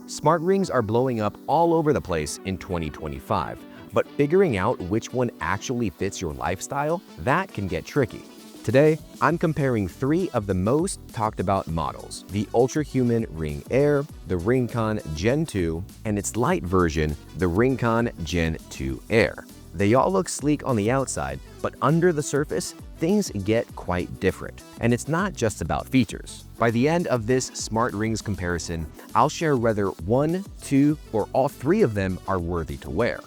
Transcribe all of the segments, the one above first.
Smart rings are blowing up all over the place in 2025, but figuring out which one actually fits your lifestyle, that can get tricky. Today, I'm comparing 3 of the most talked about models: the Ultrahuman Ring AIR, the RingConn Gen 2, and its light version, the RingConn Gen 2 AIR. They all look sleek on the outside, but under the surface, things get quite different. And it's not just about features. By the end of this smart rings comparison, I'll share whether 1, 2, or all 3 of them are worthy to wear.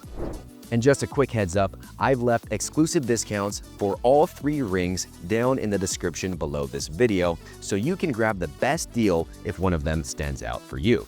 And just a quick heads up, I've left exclusive discounts for all 3 rings down in the description below this video, so you can grab the best deal if one of them stands out for you.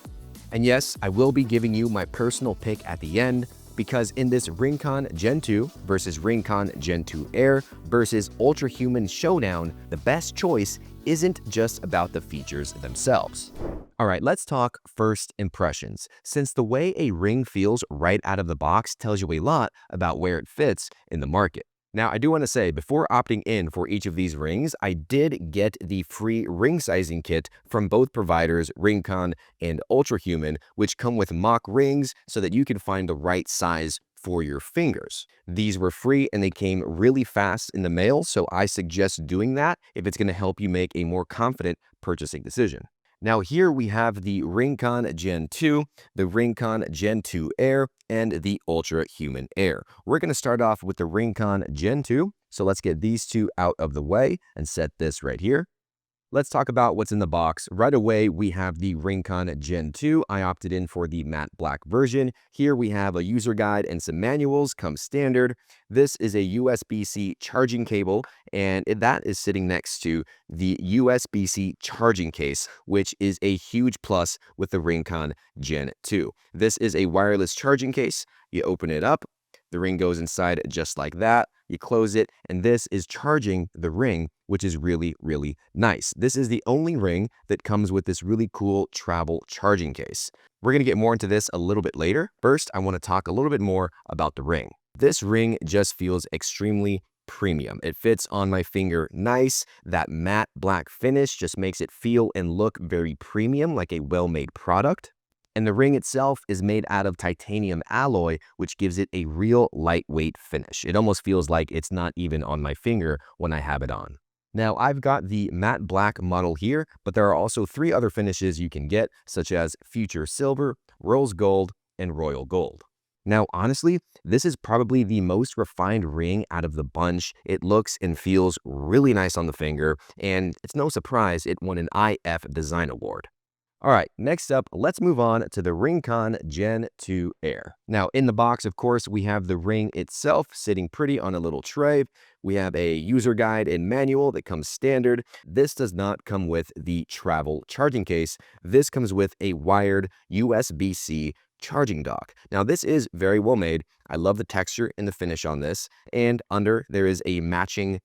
And yes, I will be giving you my personal pick at the end, because in this RingConn Gen 2 versus RingConn Gen 2 AIR versus Ultrahuman showdown, the best choice isn't just about the features themselves. All right, let's talk first impressions, since the way a ring feels right out of the box tells you a lot about where it fits in the market. Now, I do want to say, before opting in for each of these rings, I did get the free ring sizing kit from both providers, RingConn and Ultrahuman, which come with mock rings so that you can find the right size for your fingers. These were free and they came really fast in the mail, so I suggest doing that if it's going to help you make a more confident purchasing decision. Now here we have the RingConn Gen 2, the RingConn Gen 2 AIR, and the Ultrahuman AIR. We're going to start off with the RingConn Gen 2, so let's get these 2 out of the way and set this right here. Let's talk about what's in the box. Right away, we have the RingConn Gen 2. I opted in for the matte black version. Here we have a user guide and some manuals, come standard. This is a USB-C charging cable, and that is sitting next to the USB-C charging case, which is a huge plus with the RingConn Gen 2. This is a wireless charging case. You open it up, the ring goes inside just like that. You close it, and this is charging the ring, which is really, really nice. This is the only ring that comes with this really cool travel charging case. We're going to get more into this a little bit later. First, I want to talk a little bit more about the ring. This ring just feels extremely premium. It fits on my finger nice. That matte black finish just makes it feel and look very premium, like a well-made product. And the ring itself is made out of titanium alloy, which gives it a real lightweight finish. It almost feels like it's not even on my finger when I have it on. Now, I've got the matte black model here, but there are also 3 other finishes you can get, such as Future Silver, Rose Gold, and Royal Gold. Now, honestly, this is probably the most refined ring out of the bunch. It looks and feels really nice on the finger, and it's no surprise it won an IF Design Award. All right, next up, let's move on to the RingConn Gen 2 AIR. Now, in the box, of course, we have the ring itself sitting pretty on a little tray. We have a user guide and manual that comes standard. This does not come with the travel charging case. This comes with a wired USB-C charging dock. Now, this is very well made. I love the texture and the finish on this. And under, there is a matching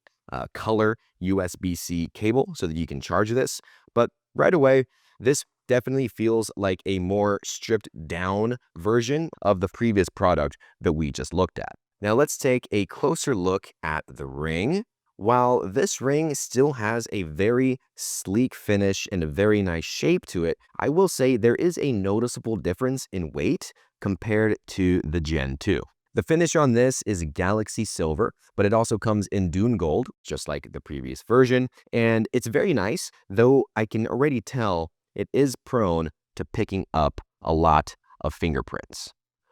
color USB-C cable so that you can charge this. But right away, this definitely feels like a more stripped down version of the previous product that we just looked at. Now let's take a closer look at the ring. While this ring still has a very sleek finish and a very nice shape to it, I will say there is a noticeable difference in weight compared to the Gen 2. The finish on this is Galaxy Silver, but it also comes in Dune Gold, just like the previous version, and it's very nice, though I can already tell it is prone to picking up a lot of fingerprints.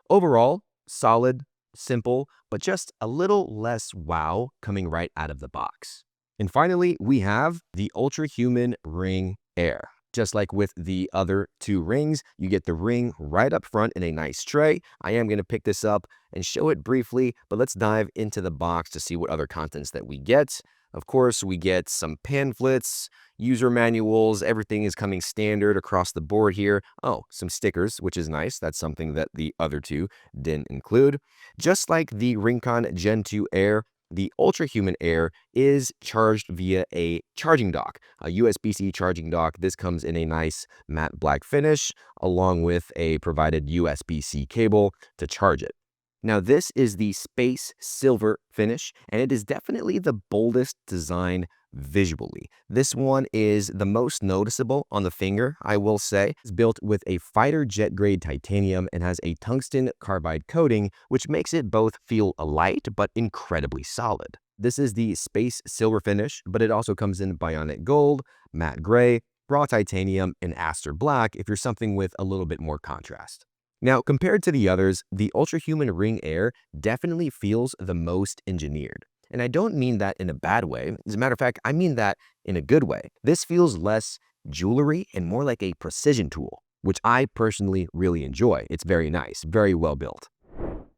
Overall, solid, simple, but just a little less wow coming right out of the box. And finally, we have the Ultrahuman Ring AIR. Just like with the other 2 rings, you get the ring right up front in a nice tray. I am going to pick this up and show it briefly, but let's dive into the box to see what other contents that we get. Of course, we get some pamphlets, user manuals, everything is coming standard across the board here. Oh, some stickers, which is nice. That's something that the other 2 didn't include. Just like the RingConn Gen 2 AIR, the Ultrahuman AIR is charged via a charging dock, a USB-C charging dock. This comes in a nice matte black finish, along with a provided USB-C cable to charge it. Now, this is the Space Silver finish, and it is definitely the boldest design visually. This one is the most noticeable on the finger, I will say. It's built with a fighter jet grade titanium and has a tungsten carbide coating, which makes it both feel light but incredibly solid. This is the space silver finish, but it also comes in bionic gold, matte gray, raw titanium, and aster black if you're something with a little bit more contrast. Now, compared to the others, the Ultrahuman Ring Air definitely feels the most engineered. And I don't mean that in a bad way. As a matter of fact, I mean that in a good way. This feels less jewelry and more like a precision tool, which I personally really enjoy. It's very nice, very well built.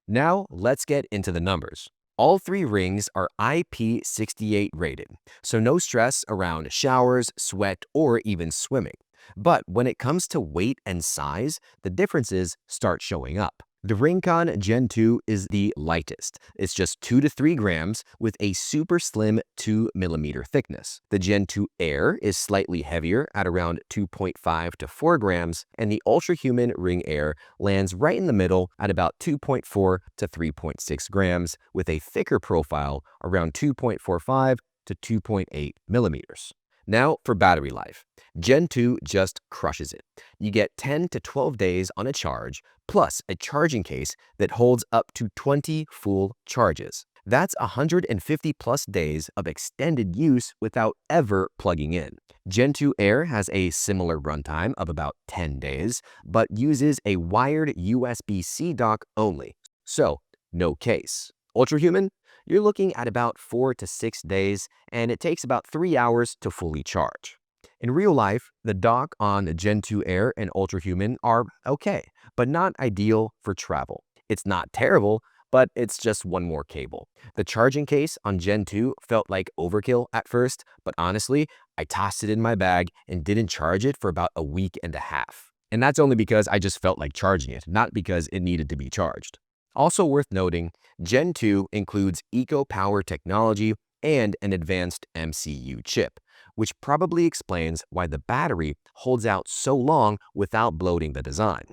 Now, let's get into the numbers. All three rings are IP68 rated, so no stress around showers, sweat, or even swimming. But when it comes to weight and size, the differences start showing up. The RingConn Gen 2 is the lightest. It's just 2 to 3 grams with a super slim 2mm thickness. The Gen 2 Air is slightly heavier at around 2.5 to 4 grams, and the Ultrahuman Ring Air lands right in the middle at about 2.4 to 3.6 grams with a thicker profile around 2.45 to 2.8 millimeters. Now for battery life. Gen 2 just crushes it. You get 10 to 12 days on a charge, plus a charging case that holds up to 20 full charges. That's 150 plus days of extended use without ever plugging in. Gen 2 Air has a similar runtime of about 10 days, but uses a wired USB-C dock only, so no case. Ultrahuman, you're looking at about 4 to 6 days, and it takes about 3 hours to fully charge. In real life, the dock on Gen 2 Air and Ultrahuman are okay, but not ideal for travel. It's not terrible, but it's just one more cable. The charging case on Gen 2 felt like overkill at first, but honestly, I tossed it in my bag and didn't charge it for about a week and a half. And that's only because I just felt like charging it, not because it needed to be charged. Also worth noting, Gen 2 includes eco-power technology and an advanced MCU chip, which probably explains why the battery holds out so long without bloating the design.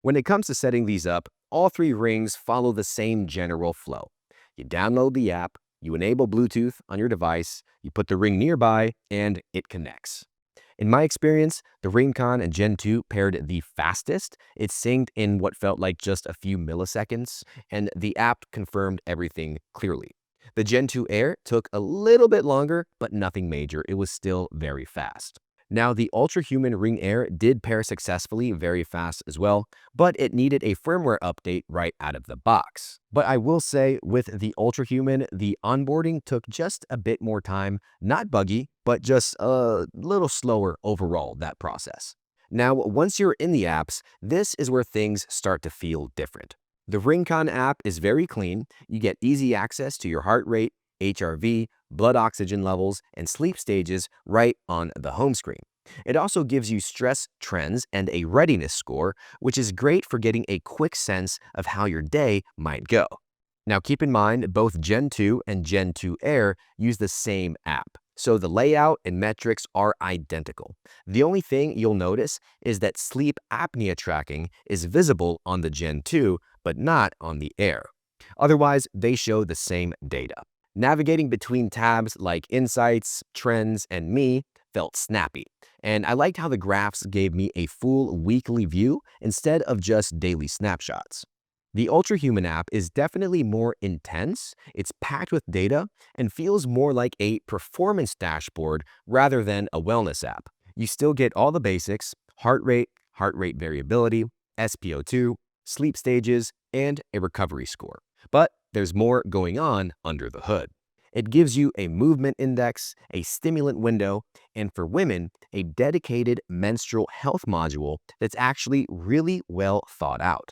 When it comes to setting these up, all three rings follow the same general flow. You download the app, you enable Bluetooth on your device, you put the ring nearby, and it connects. In my experience, the RingConn Gen 2 paired the fastest. It synced in what felt like just a few milliseconds, and the app confirmed everything clearly. The Gen 2 Air took a little bit longer, but nothing major. It was still very fast. Now, the Ultrahuman Ring Air did pair successfully very fast as well, but it needed a firmware update right out of the box. But I will say, with the Ultrahuman, the onboarding took just a bit more time, not buggy, but just a little slower overall, that process. Now, once you're in the apps, this is where things start to feel different. The RingConn app is very clean. You get easy access to your heart rate, HRV, blood oxygen levels, and sleep stages right on the home screen. It also gives you stress trends and a readiness score, which is great for getting a quick sense of how your day might go. Now keep in mind, both Gen 2 and Gen 2 Air use the same app, so the layout and metrics are identical. The only thing you'll notice is that sleep apnea tracking is visible on the Gen 2, but not on the Air. Otherwise, they show the same data. Navigating between tabs like Insights, Trends, and Me felt snappy, and I liked how the graphs gave me a full weekly view instead of just daily snapshots. The Ultrahuman app is definitely more intense, it's packed with data, and feels more like a performance dashboard rather than a wellness app. You still get all the basics: heart rate variability, SpO2, sleep stages, and a recovery score. But there's more going on under the hood. It gives you a movement index, a stimulant window, and for women, a dedicated menstrual health module that's actually really well thought out.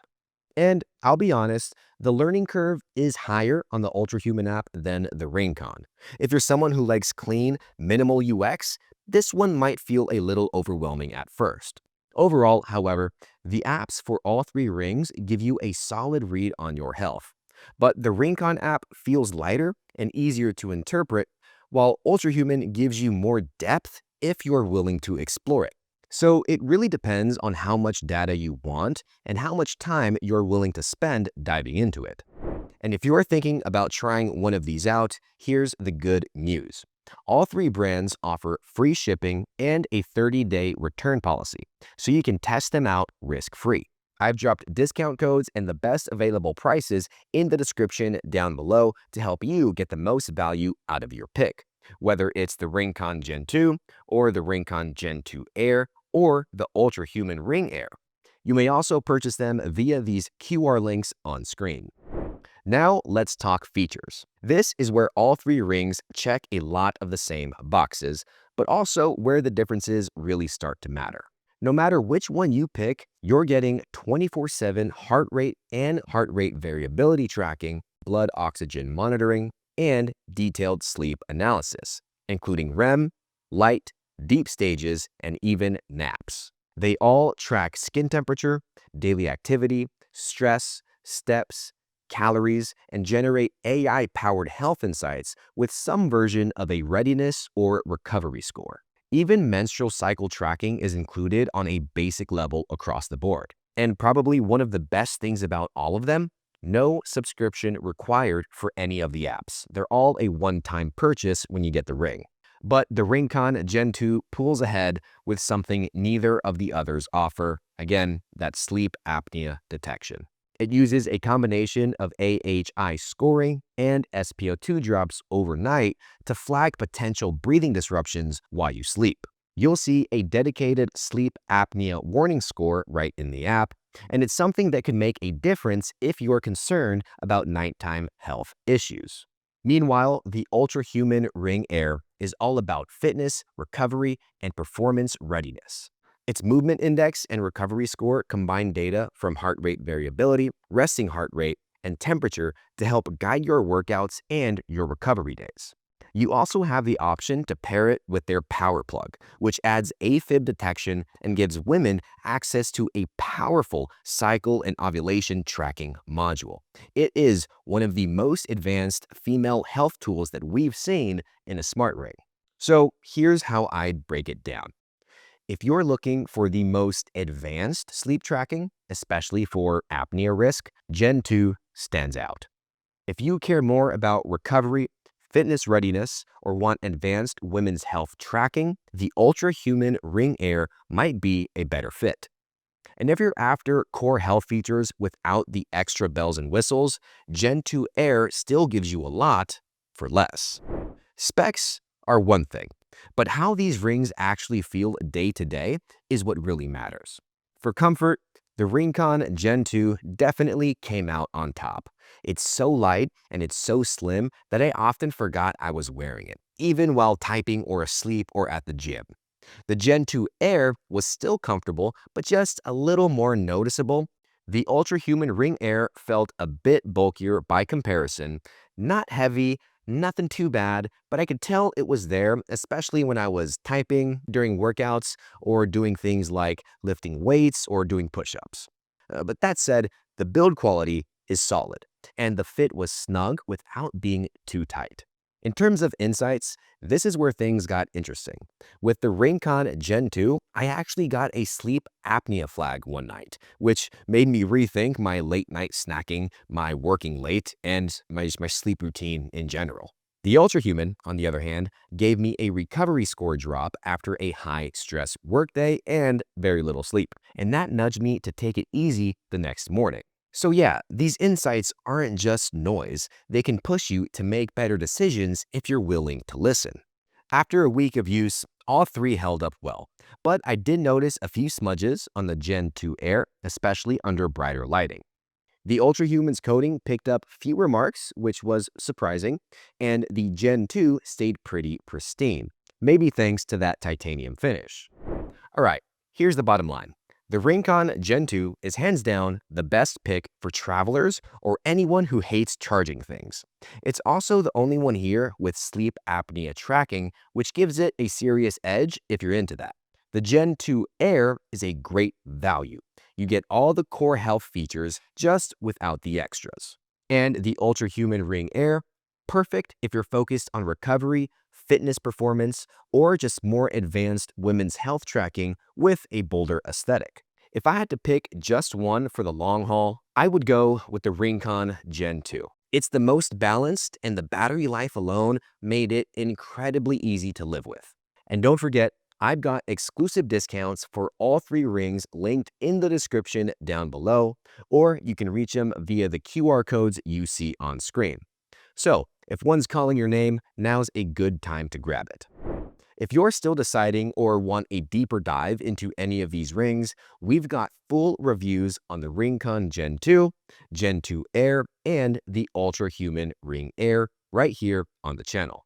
And I'll be honest, the learning curve is higher on the Ultrahuman app than the RingConn. If you're someone who likes clean, minimal UX, this one might feel a little overwhelming at first. Overall, however, the apps for all three rings give you a solid read on your health. But the RingConn app feels lighter and easier to interpret, while Ultrahuman gives you more depth if you're willing to explore it. So it really depends on how much data you want and how much time you're willing to spend diving into it. And if you are thinking about trying one of these out, here's the good news. All three brands offer free shipping and a 30-day return policy, so you can test them out risk-free. I've dropped discount codes and the best available prices in the description down below to help you get the most value out of your pick, whether it's the RingConn Gen 2 or the RingConn Gen 2 Air or the Ultrahuman Ring AIR. You may also purchase them via these QR links on screen. Now let's talk features. This is where all three rings check a lot of the same boxes, but also where the differences really start to matter. No matter which one you pick, you're getting 24/7 heart rate and heart rate variability tracking, blood oxygen monitoring, and detailed sleep analysis, including REM, light, deep stages, and even naps. They all track skin temperature, daily activity, stress, steps, calories, and generate AI-powered health insights with some version of a readiness or recovery score. Even menstrual cycle tracking is included on a basic level across the board. And probably one of the best things about all of them, no subscription required for any of the apps. They're all a one-time purchase when you get the ring. But the RingConn Gen 2 pulls ahead with something neither of the others offer. Again, that sleep apnea detection. It uses a combination of AHI scoring and SpO2 drops overnight to flag potential breathing disruptions while you sleep. You'll see a dedicated sleep apnea warning score right in the app, and it's something that could make a difference if you're concerned about nighttime health issues. Meanwhile, the Ultrahuman Ring AIR is all about fitness, recovery, and performance readiness. Its movement index and recovery score combine data from heart rate variability, resting heart rate, and temperature to help guide your workouts and your recovery days. You also have the option to pair it with their power plug, which adds AFib detection and gives women access to a powerful cycle and ovulation tracking module. It is one of the most advanced female health tools that we've seen in a smart ring. So here's how I'd break it down. If you're looking for the most advanced sleep tracking, especially for apnea risk, Gen 2 stands out. If you care more about recovery, fitness readiness, or want advanced women's health tracking, the Ultrahuman Ring AIR might be a better fit. And if you're after core health features without the extra bells and whistles, Gen 2 Air still gives you a lot for less. Specs are one thing, but how these rings actually feel day to day is what really matters. For comfort, the RingConn Gen 2 definitely came out on top. It's so light and it's so slim that I often forgot I was wearing it, even while typing or asleep or at the gym. The Gen 2 Air was still comfortable, but just a little more noticeable. The Ultrahuman Ring AIR felt a bit bulkier by comparison, not heavy, nothing too bad, but I could tell it was there, especially when I was typing during workouts or doing things like lifting weights or doing push-ups. But that said, the build quality is solid, and the fit was snug without being too tight. In terms of insights, this is where things got interesting. With the RingConn Gen 2, I actually got a sleep apnea flag one night, which made me rethink my late night snacking, my working late, and my sleep routine in general. The Ultrahuman, on the other hand, gave me a recovery score drop after a high-stress workday and very little sleep, and that nudged me to take it easy the next morning. So yeah, these insights aren't just noise. They can push you to make better decisions if you're willing to listen. After a week of use, all three held up well, but I did notice a few smudges on the Gen 2 Air, especially under brighter lighting. The Ultrahuman's coating picked up fewer marks, which was surprising, and the Gen 2 stayed pretty pristine, maybe thanks to that titanium finish. All right, here's the bottom line. The RingConn Gen 2 is hands down the best pick for travelers or anyone who hates charging things. It's also the only one here with sleep apnea tracking, which gives it a serious edge if you're into that. The Gen 2 Air is a great value. You get all the core health features just without the extras. And the Ultrahuman Ring AIR, perfect if you're focused on recovery, fitness performance, or just more advanced women's health tracking with a bolder aesthetic. If I had to pick just one for the long haul, I would go with the RingConn Gen 2. It's the most balanced, and the battery life alone made it incredibly easy to live with. And don't forget, I've got exclusive discounts for all three rings linked in the description down below, or you can reach them via the QR codes you see on screen. So, if one's calling your name, now's a good time to grab it. If you're still deciding or want a deeper dive into any of these rings, we've got full reviews on the RingConn Gen 2, Gen 2 Air, and the Ultrahuman Ring AIR right here on the channel.